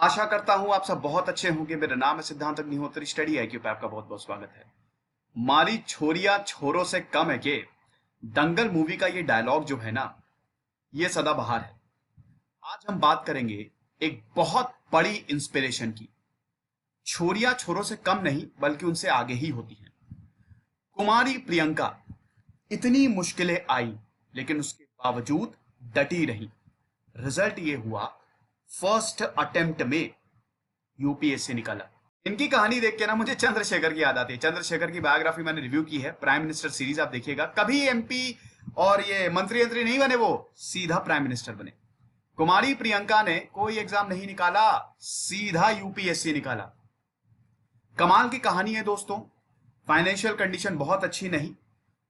आशा करता हूं आप सब बहुत अच्छे होंगे। मेरा नाम है सिद्धांत अग्निहोत्री। स्टडी आईक्यू पे आपका बहुत बहुत स्वागत है। मारी छोरिया छोरों से कम है के दंगल मूवी का ये डायलॉग जो है ना, ये सदाबहार है। आज हम बात करेंगे एक बहुत बड़ी इंस्पिरेशन की। छोरिया छोरों से कम नहीं बल्कि उनसे आगे ही होती हैं। कुमारी प्रियंका इतनी मुश्किलें आई लेकिन उसके बावजूद डटी रही। रिजल्ट ये हुआ, फर्स्ट अटेम्प्ट में यूपीएससी निकाला। इनकी कहानी देख के ना मुझे चंद्रशेखर की याद आती है। चंद्रशेखर की बायोग्राफी मैंने रिव्यू की है, प्राइम मिनिस्टर सीरीज आप देखिएगा। कभी एमपी और ये मंत्री यंत्री नहीं बने, वो सीधा प्राइम मिनिस्टर बने। कुमारी प्रियंका ने कोई एग्जाम नहीं निकाला, सीधा यूपीएससी निकाला। कमाल की कहानी है दोस्तों। फाइनेंशियल कंडीशन बहुत अच्छी नहीं,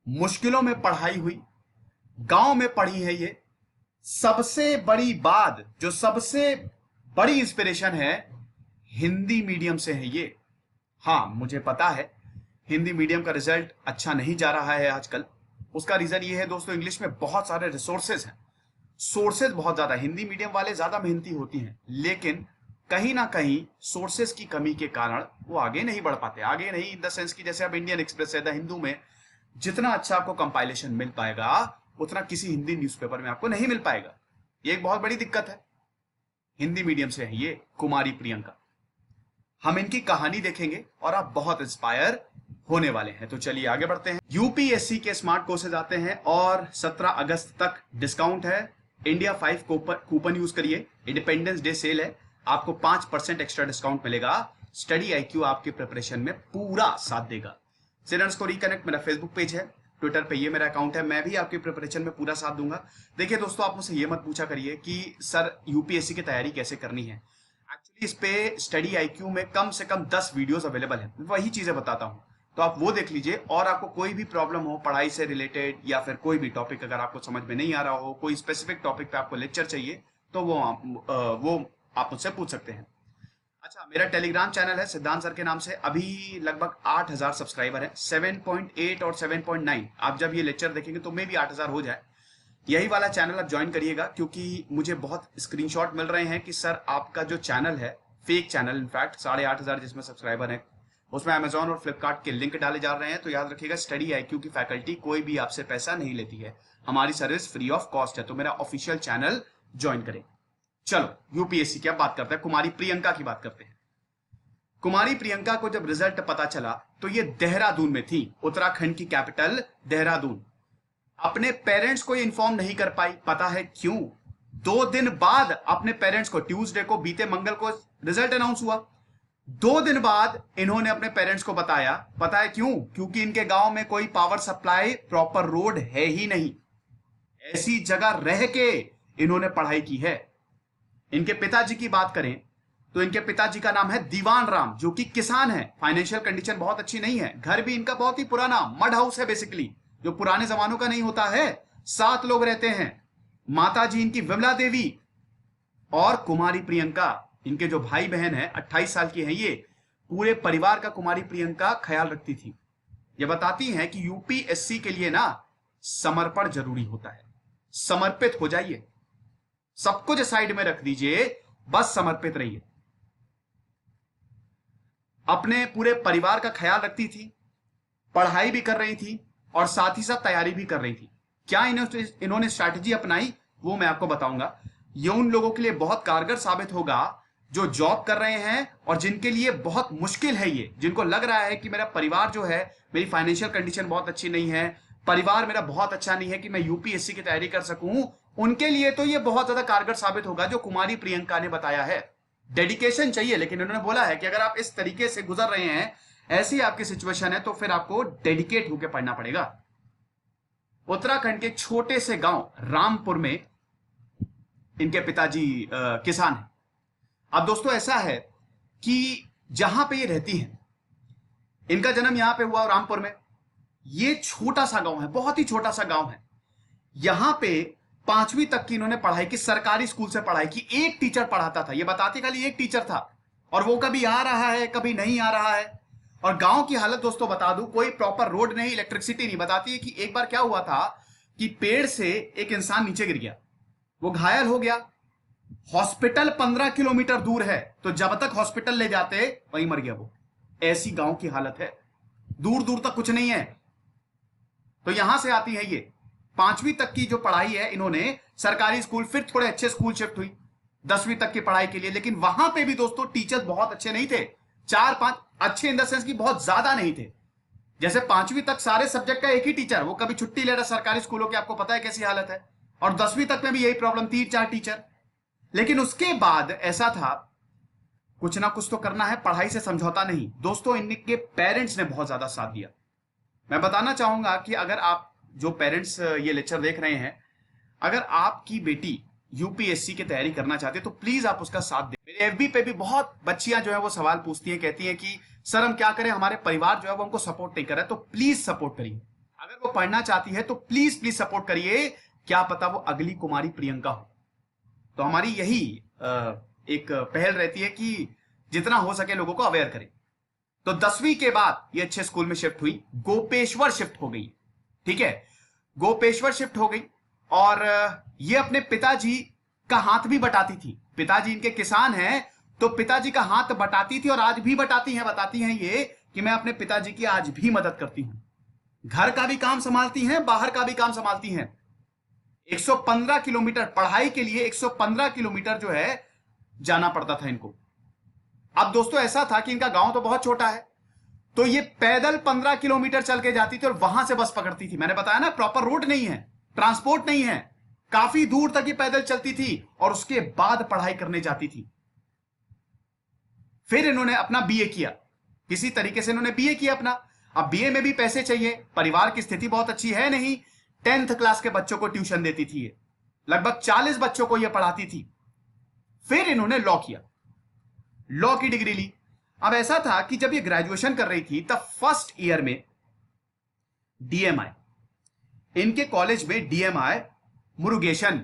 मुश्किलों में पढ़ाई हुई, गांव में पढ़ी है ये। सबसे बड़ी बात, जो सबसे बड़ी इंस्पिरेशन है, हिंदी मीडियम से है ये। हाँ, मुझे पता है हिंदी मीडियम का रिजल्ट अच्छा नहीं जा रहा है आजकल। उसका रीजन ये है दोस्तों, इंग्लिश में बहुत सारे रिसोर्सेज हैं, सोर्सेज बहुत ज्यादा। हिंदी मीडियम वाले ज्यादा मेहनती होती हैं, लेकिन कहीं ना कहीं सोर्सेज की कमी के कारण वो आगे नहीं बढ़ पाते। आगे नहीं इन द सेंस की जैसे अब इंडियन एक्सप्रेस है, द हिंदू में जितना अच्छा आपको कंपाइलेशन मिल पाएगा उतना किसी हिंदी न्यूज़पेपर में आपको नहीं मिल पाएगा। ये एक बहुत बड़ी दिक्कत है। हिंदी मीडियम से है ये कुमारी प्रियंका। हम इनकी कहानी देखेंगे और आप बहुत इंस्पायर होने वाले हैं। तो चलिए आगे बढ़ते हैं। यूपीएससी के स्मार्ट कोर्सेज आते हैं और 17 अगस्त तक डिस्काउंट है। इंडिया 5 कूपन यूज करिए। इंडिपेंडेंस डे सेल है, आपको 5% एक्स्ट्रा डिस्काउंट मिलेगा। स्टडी आईक्यू आपके प्रिपरेशन में पूरा साथ देगा। सिलेंस को रिकनेक्ट मेरा फेसबुक पेज है, ट्विटर पे ये मेरा अकाउंट है। मैं भी आपकी प्रिपरेशन में पूरा साथ दूंगा। देखिए दोस्तों, आप मुझसे ये मत पूछा करिए कि सर यूपीएससी की तैयारी कैसे करनी है। एक्चुअली इस पे स्टडी आईक्यू में कम से कम 10 वीडियोस अवेलेबल है, वही चीजें बताता हूँ। तो आप वो देख लीजिए। और आपको कोई भी प्रॉब्लम हो पढ़ाई से रिलेटेड या फिर कोई भी टॉपिक अगर आपको समझ में नहीं आ रहा हो, कोई स्पेसिफिक टॉपिक पे आपको लेक्चर चाहिए, तो वो आप मुझसे पूछ सकते हैं। अच्छा, मेरा टेलीग्राम चैनल है सिद्धांत सर के नाम से। अभी लगभग 8000 सब्सक्राइबर है, 7.8 और 7.9। आप जब ये लेक्चर देखेंगे तो मे भी 8000 हो जाए। यही वाला चैनल आप ज्वाइन करिएगा, क्योंकि मुझे बहुत स्क्रीनशॉट मिल रहे हैं कि सर आपका जो चैनल है, फेक चैनल, इनफैक्ट 8500 जिसमें सब्सक्राइबर है, उसमें अमेजॉन और फ्लिपकार्ट के लिंक डाले जा रहे हैं। तो याद रखिएगा, स्टडी आईक्यू की फैकल्टी कोई भी आपसे पैसा नहीं लेती है, हमारी सर्विस फ्री ऑफ कॉस्ट है। तो मेरा ऑफिशियल चैनल ज्वाइन करें। चलो यूपीएससी की अब बात करते हैं, कुमारी प्रियंका की बात करते हैं। कुमारी प्रियंका को जब रिजल्ट पता चला तो ये देहरादून में थी, उत्तराखंड की कैपिटल देहरादून। अपने पेरेंट्स को इन्फॉर्म नहीं कर पाई। पता है क्यों? 2 दिन बाद अपने पेरेंट्स को, ट्यूसडे को, बीते मंगल को रिजल्ट अनाउंस हुआ। 2 दिन बाद इन्होंने अपने पेरेंट्स को बताया। पता है क्यों? क्योंकि इनके गांव में कोई पावर सप्लाई, प्रॉपर रोड है ही नहीं। ऐसी जगह रह के इन्होंने पढ़ाई की है। इनके पिताजी की बात करें तो इनके पिताजी का नाम है दीवान राम, जो कि किसान है। फाइनेंशियल कंडीशन बहुत अच्छी नहीं है। घर भी इनका बहुत ही पुराना मड हाउस है बेसिकली, जो पुराने जमानों का नहीं होता है। 7 लोग रहते हैं। माता जी इनकी विमला देवी और कुमारी प्रियंका, इनके जो भाई बहन है 28 साल की है ये। पूरे परिवार का कुमारी प्रियंका ख्याल रखती थी। ये बताती हैं कि यूपीएससी के लिए ना समर्पण जरूरी होता है। समर्पित हो जाइए, सब कुछ साइड में रख दीजिए, बस समर्पित रहिए। अपने पूरे परिवार का ख्याल रखती थी, पढ़ाई भी कर रही थी और साथ ही साथ तैयारी भी कर रही थी। क्या इन्होंने स्ट्रैटेजी अपनाई वो मैं आपको बताऊंगा। ये उन लोगों के लिए बहुत कारगर साबित होगा जो जॉब कर रहे हैं और जिनके लिए बहुत मुश्किल है ये, जिनको लग रहा है कि मेरा परिवार जो है, मेरी फाइनेंशियल कंडीशन बहुत अच्छी नहीं है, परिवार मेरा बहुत अच्छा नहीं है कि मैं यूपीएससी की तैयारी कर सकूं। उनके लिए तो ये बहुत ज्यादा कारगर साबित होगा जो कुमारी प्रियंका ने बताया है। डेडिकेशन चाहिए, लेकिन उन्होंने बोला है कि अगर आप इस तरीके से गुजर रहे हैं, ऐसी आपकी सिचुएशन है, तो फिर आपको डेडिकेट होकर पढ़ना पड़ेगा। उत्तराखंड के छोटे से गांव रामपुर में इनके पिताजी किसान हैं। अब दोस्तों ऐसा है कि जहां पे ये रहती हैं, इनका जन्म यहां पे हुआ रामपुर में। ये छोटा सा गांव है, बहुत ही छोटा सा गांव है। यहां पे 5वीं तक की इन्होंने पढ़ाई की, सरकारी स्कूल से पढ़ाई की। एक टीचर पढ़ाता था, ये बताती खाली एक टीचर था, और वो कभी आ रहा है कभी नहीं आ रहा है। और गांव की हालत दोस्तों बता दूं, कोई प्रॉपर रोड नहीं, इलेक्ट्रिसिटी नहीं। बताती है कि एक बार क्या हुआ था कि पेड़ से एक इंसान नीचे गिर गया, वो घायल हो गया। हॉस्पिटल 15 किलोमीटर दूर है, तो जब तक हॉस्पिटल ले जाते वहीं मर गया वो। ऐसी गांव की हालत है, दूर दूर तक कुछ नहीं है। तो यहां से आती है ये 5वीं तक की जो पढ़ाई है, इन्होंने सरकारी स्कूल, फिर थोड़े अच्छे स्कूल शिफ्ट हुई 10वीं तक की पढ़ाई के लिए। लेकिन वहां पे भी दोस्तों टीचर्स बहुत अच्छे नहीं थे, 4-5 अच्छे इन द सेंस की बहुत ज्यादा नहीं थे। जैसे 5वीं तक सारे सब्जेक्ट का एक ही टीचर, वो कभी छुट्टी ले रहा सरकारी स्कूलों की, आपको पता है कैसी हालत है। और 10वीं तक में भी यही प्रॉब्लम, 3-4 टीचर। लेकिन उसके बाद ऐसा था, कुछ ना कुछ तो करना है, पढ़ाई से समझौता नहीं। दोस्तों इनके पेरेंट्स ने बहुत ज्यादा साथ दिया। मैं बताना चाहूंगा कि अगर आप जो पेरेंट्स ये लेक्चर देख रहे हैं, अगर आपकी बेटी यूपीएससी की तैयारी करना चाहती है तो प्लीज आप उसका साथ दें। मेरे एफबी पे भी बहुत बच्चियां जो है वो सवाल पूछती हैं, कहती हैं कि सर हम क्या करें, हमारे परिवार जो है वो हमको सपोर्ट नहीं कर रहा है। तो प्लीज सपोर्ट करिए। अगर वो पढ़ना चाहती है तो प्लीज प्लीज सपोर्ट करिए, क्या पता वो अगली कुमारी प्रियंका हो। तो हमारी यही एक पहल रहती है कि जितना हो सके लोगों को अवेयर करें। तो 10वीं के बाद ये अच्छे स्कूल में शिफ्ट हुई, गोपेश्वर शिफ्ट हो गई। ठीक है, गोपेश्वर शिफ्ट हो गई और ये अपने पिताजी का हाथ भी बटाती थी। पिताजी इनके किसान हैं, तो पिताजी का हाथ बटाती थी और आज भी बटाती हैं। बताती हैं ये कि मैं अपने पिताजी की आज भी मदद करती हूं, घर का भी काम संभालती हैं, बाहर का भी काम संभालती हैं। 115 किलोमीटर पढ़ाई के लिए 115 किलोमीटर जो है जाना पड़ता था इनको। अब दोस्तों ऐसा था कि इनका गांव तो बहुत छोटा है, तो ये पैदल 15 किलोमीटर चल के जाती थी और वहां से बस पकड़ती थी। मैंने बताया ना, प्रॉपर रोड नहीं है, ट्रांसपोर्ट नहीं है, काफी दूर तक ये पैदल चलती थी और उसके बाद पढ़ाई करने जाती थी। फिर इन्होंने अपना बीए किया, किसी तरीके से इन्होंने बीए किया अपना। अब बीए में भी पैसे चाहिए, परिवार की स्थिति बहुत अच्छी है नहीं। 10th क्लास के बच्चों को ट्यूशन देती थी ये, लगभग 40 बच्चों को ये पढ़ाती थी। फिर इन्होंने लॉ किया, लॉ की डिग्री ली। अब ऐसा था कि जब ये ग्रेजुएशन कर रही थी तब फर्स्ट ईयर में डीएम आए, इनके कॉलेज में डीएम आए मुरुगेशन।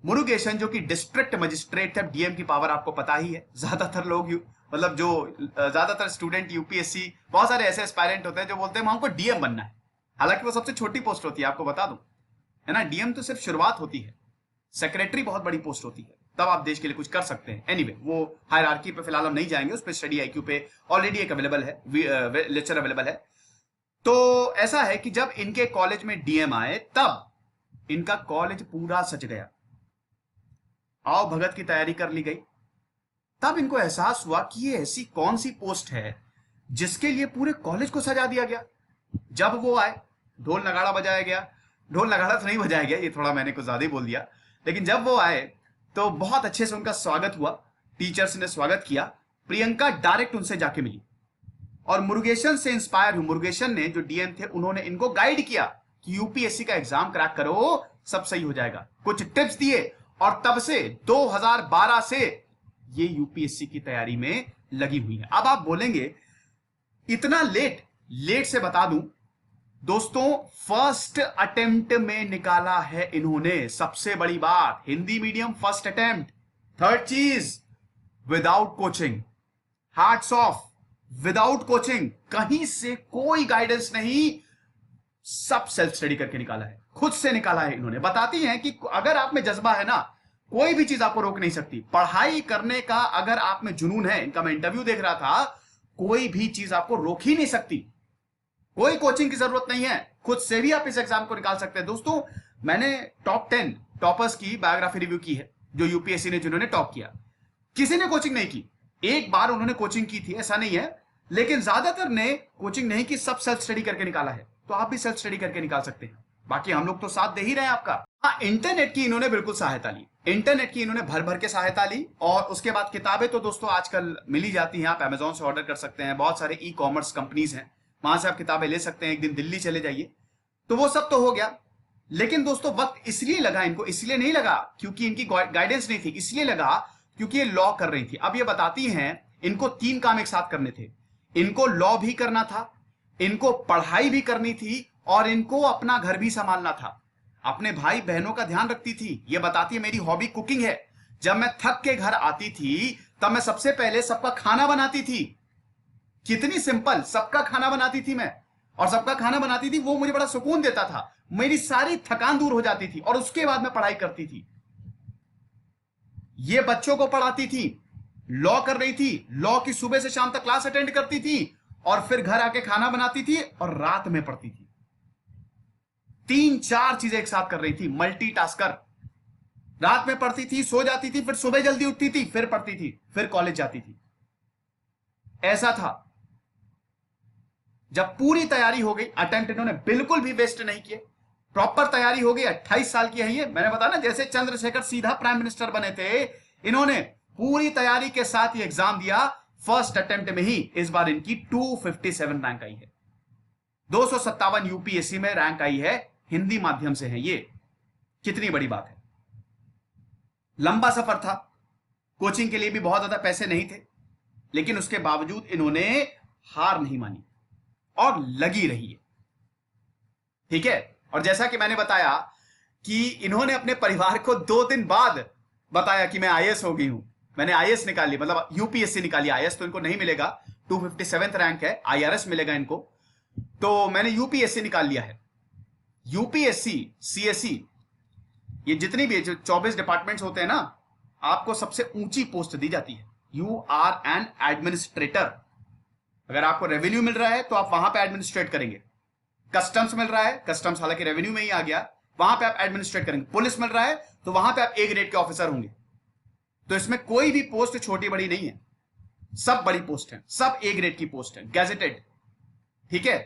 मुरुगेशन जो कि डिस्ट्रिक्ट मजिस्ट्रेट थे। डीएम की पावर आपको पता ही है। ज्यादातर लोग मतलब जो ज्यादातर स्टूडेंट यूपीएससी, बहुत सारे ऐसे एस्पायरेंट होते हैं जो बोलते हैं हमको डीएम बनना है। हालांकि वो सबसे छोटी पोस्ट होती है, आपको बता दूं, है ना। डीएम तो सिर्फ शुरुआत होती है, सेक्रेटरी बहुत बड़ी पोस्ट होती है, तब आप देश के लिए कुछ कर सकते हैं। एनीवे, वो हायरार्की पे फिलहाल हम नहीं जाएंगे, उस पर स्टडी आईक्यू पे ऑलरेडी एक अवेलेबल है, लेक्चर अवेलेबल है। तो ऐसा है कि जब इनके कॉलेज में डीएम आए तब इनका कॉलेज पूरा सज गया, आओ भगत की तैयारी कर ली गई। तब इनको एहसास हुआ कि ये ऐसी कौन सी पोस्ट है जिसके लिए पूरे कॉलेज को सजा दिया गया। जब वो आए, ढोल नगाड़ा बजाया गया, ढोल नगाड़ा तो नहीं बजाया गया, ये थोड़ा मैंने कुछ ज्यादा ही बोल दिया। लेकिन जब वो आए तो बहुत अच्छे से उनका स्वागत हुआ, टीचर्स ने स्वागत किया। प्रियंका डायरेक्ट उनसे जाके मिली और मुरुगेशन से इंस्पायर हुई। मुरुगेशन ने जो डीएम थे उन्होंने इनको गाइड किया कि यूपीएससी का एग्जाम क्रैक करो, सब सही हो जाएगा, कुछ टिप्स दिए। और तब से 2012 से ये यूपीएससी की तैयारी में लगी हुई है। अब आप बोलेंगे इतना लेट, लेट से बता दूं दोस्तों, फर्स्ट अटेम्प्ट में निकाला है इन्होंने, सबसे बड़ी बात, Hindi medium first attempt. Third चीज, without coaching, hearts of, without coaching, कहीं से कोई गाइडेंस नहीं, सब सेल्फ स्टडी करके निकाला है, खुद से निकाला है इन्होंने। बताती हैं कि अगर आप में जज्बा है ना, कोई भी चीज आपको रोक नहीं सकती। पढ़ाई करने का अगर आप में जुनून है, इनका मैं इंटरव्यू देख रहा था, कोई भी चीज आपको रोक ही नहीं सकती। कोई कोचिंग की जरूरत नहीं है, खुद से भी आप इस एग्जाम को निकाल सकते हैं। दोस्तों मैंने टॉप 10 टॉपर्स की बायोग्राफी रिव्यू की है, जो यूपीएससी ने, जिन्होंने टॉप किया। किसी ने कोचिंग नहीं की, एक बार उन्होंने कोचिंग की थी ऐसा नहीं है, लेकिन ज्यादातर ने कोचिंग नहीं की, सब सेल्फ स्टडी करके निकाला है। तो आप भी सेल्फ स्टडी करके निकाल सकते हैं। बाकी हम लोग तो साथ दे ही रहे हैं आपका। हाँ, इंटरनेट की इन्होंने बिल्कुल सहायता ली, इंटरनेट की इन्होंने भर भर के सहायता ली। और उसके बाद किताबें तो दोस्तों आजकल मिल ही जाती हैं, आप अमेजोन से ऑर्डर कर सकते हैं, बहुत सारे ई कॉमर्स कंपनीज हैं, वहां से आप किताबें ले सकते हैं। एक दिन दिल्ली चले जाइए, तो वो सब तो हो गया। लेकिन दोस्तों वक्त इसलिए लगा इनको, इसलिए नहीं लगा क्योंकि इनकी गाइडेंस नहीं थी, इसलिए लगा क्योंकि ये लॉ कर रही थी। अब ये बताती हैं इनको 3 काम एक साथ करने थे, इनको लॉ भी करना था, इनको पढ़ाई भी करनी थी और इनको अपना घर भी संभालना था। अपने भाई बहनों का ध्यान रखती थी। ये बताती है मेरी हॉबी कुकिंग है, जब मैं थक के घर आती थी तब मैं सबसे पहले सबका खाना बनाती थी। कितनी सिंपल, सबका खाना बनाती थी मैं, और सबका खाना बनाती थी, वो मुझे बड़ा सुकून देता था, मेरी सारी थकान दूर हो जाती थी और उसके बाद मैं पढ़ाई करती थी। ये बच्चों को पढ़ाती थी, लॉ कर रही थी, लॉ की सुबह से शाम तक क्लास अटेंड करती थी और फिर घर आके खाना बनाती थी और रात में पढ़ती थी। 3-4 चीजें एक साथ कर रही थी, मल्टीटास्कर। रात में पढ़ती थी, सो जाती थी, फिर सुबह जल्दी उठती थी, फिर पढ़ती थी, फिर कॉलेज जाती थी। ऐसा था। जब पूरी तैयारी हो गई, अटेम्प्ट इन्होंने बिल्कुल भी वेस्ट नहीं किए, प्रॉपर तैयारी हो गई। 28 साल की है ये, मैंने बताया ना, जैसे चंद्रशेखर सीधा प्राइम मिनिस्टर बने थे, इन्होंने पूरी तैयारी के साथ ये एग्जाम दिया। फर्स्ट अटेम्प्ट में ही इस बार इनकी 257 रैंक आई है। 257 यूपीएससी में रैंक आई है, हिंदी माध्यम से है। ये कितनी बड़ी बात है। लंबा सफर था, कोचिंग के लिए भी बहुत ज्यादा पैसे नहीं थे, लेकिन उसके बावजूद इन्होंने हार नहीं मानी और लगी रही है। ठीक है। और जैसा कि मैंने बताया कि इन्होंने अपने परिवार को 2 दिन बाद बताया कि मैं आईएएस हो गई हूं, मैंने आईएएस निकाली, मतलब यूपीएससी निकाली। आईएएस तो इनको नहीं मिलेगा, 257 रैंक है, आईआरएस मिलेगा इनको। तो मैंने यूपीएससी निकाल लिया है। यूपीएससी, सीएससी, ये जितनी भी 24 डिपार्टमेंट्स होते हैं ना, आपको सबसे ऊंची पोस्ट दी जाती है। You are an administrator. अगर आपको रेवेन्यू मिल रहा है तो आप वहां पे एडमिनिस्ट्रेट करेंगे। कस्टम्स मिल रहा है, कस्टम्स हालांकि रेवेन्यू में ही आ गया, वहां पे आप एडमिनिस्ट्रेट करेंगे। पुलिस मिल रहा है तो वहां पे आप ए ग्रेड के ऑफिसर होंगे। तो इसमें कोई भी पोस्ट छोटी बड़ी नहीं है, सब बड़ी पोस्ट है, सब ए ग्रेड की पोस्ट है, गैजेटेड। ठीक है।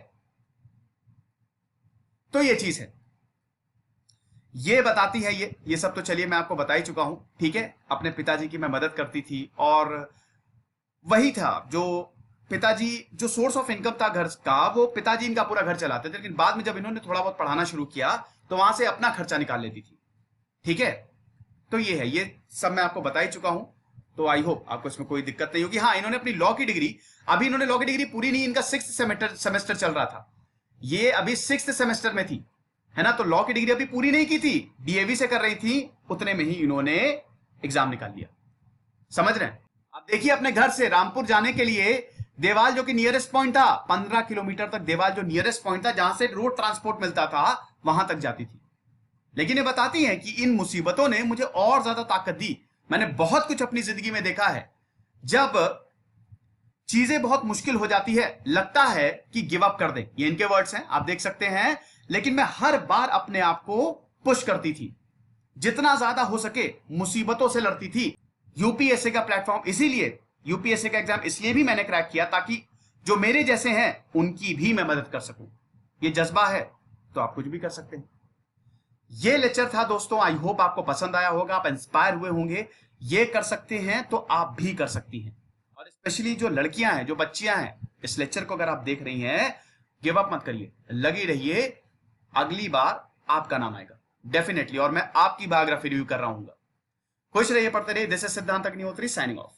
तो ये चीज है, ये बताती है ये सब तो चलिए मैं आपको बता ही चुका हूं। ठीक है। अपने पिताजी की मैं मदद करती थी और वही था जो पिताजी, जो सोर्स ऑफ इनकम था घर का, वो पिताजी इनका पूरा घर चलाते थे। लेकिन बाद में जब इन्होंने थोड़ा बहुत पढ़ाना शुरू किया तो वहां से अपना खर्चा निकाल लेती थी। ठीक है। तो ये है, ये सब मैं आपको बता ही चुका हूं। तो आई होप आपको इसमें कोई दिक्कत नहीं होगी। हाँ, इन्होंने अपनी लॉ की डिग्री, अभी इन्होंने लॉ की डिग्री पूरी नहीं, इनका 6th सेमेस्टर चल रहा था, ये अभी 6th सेमेस्टर में थी, है ना। तो लॉ की डिग्री अभी पूरी नहीं की थी, डीएवी से कर रही थी, उतने में ही इन्होंने एग्जाम निकाल लिया। समझ रहे हैं। अब देखिए, अपने घर से रामपुर जाने के लिए देवाल, जो कि नियरेस्ट पॉइंट था, 15 किलोमीटर तक देवाल जो नियरेस्ट पॉइंट था, जहां से रोड ट्रांसपोर्ट मिलता था, वहां तक जाती थी। लेकिन ये बताती है कि इन मुसीबतों ने मुझे और ज्यादा ताकत दी। मैंने बहुत कुछ अपनी जिंदगी में देखा है, जब चीजें बहुत मुश्किल हो जाती है, लगता है कि गिव अप कर दें, ये इनके वर्ड्स हैं, आप देख सकते हैं। लेकिन मैं हर बार अपने आप को पुश करती थी, जितना ज्यादा हो सके मुसीबतों से लड़ती थी। यूपीएससी का प्लेटफॉर्म, इसीलिए यूपीएससी का एग्जाम इसलिए भी मैंने क्रैक किया, ताकि जो मेरे जैसे हैं उनकी भी मैं मदद कर सकूं। ये जज्बा है तो आप कुछ भी कर सकते हैं। ये लेक्चर था दोस्तों, आई होप आपको पसंद आया होगा, आप इंस्पायर हुए होंगे। ये कर सकते हैं तो आप भी कर सकती हैं। और स्पेशली जो लड़कियां हैं, जो बच्चियां हैं, इस लेक्चर को अगर आप देख रही हैं, गिव अप मत करिए, लगी रहिए, अगली बार आपका नाम आएगा डेफिनेटली। और मैं आपकी बायोग्राफी रिव्यू कर रहा हूं। खुश रहिए, पढ़ते रहिए। दिस इज सिद्धांत अग्निहोत्री साइनिंग ऑफ।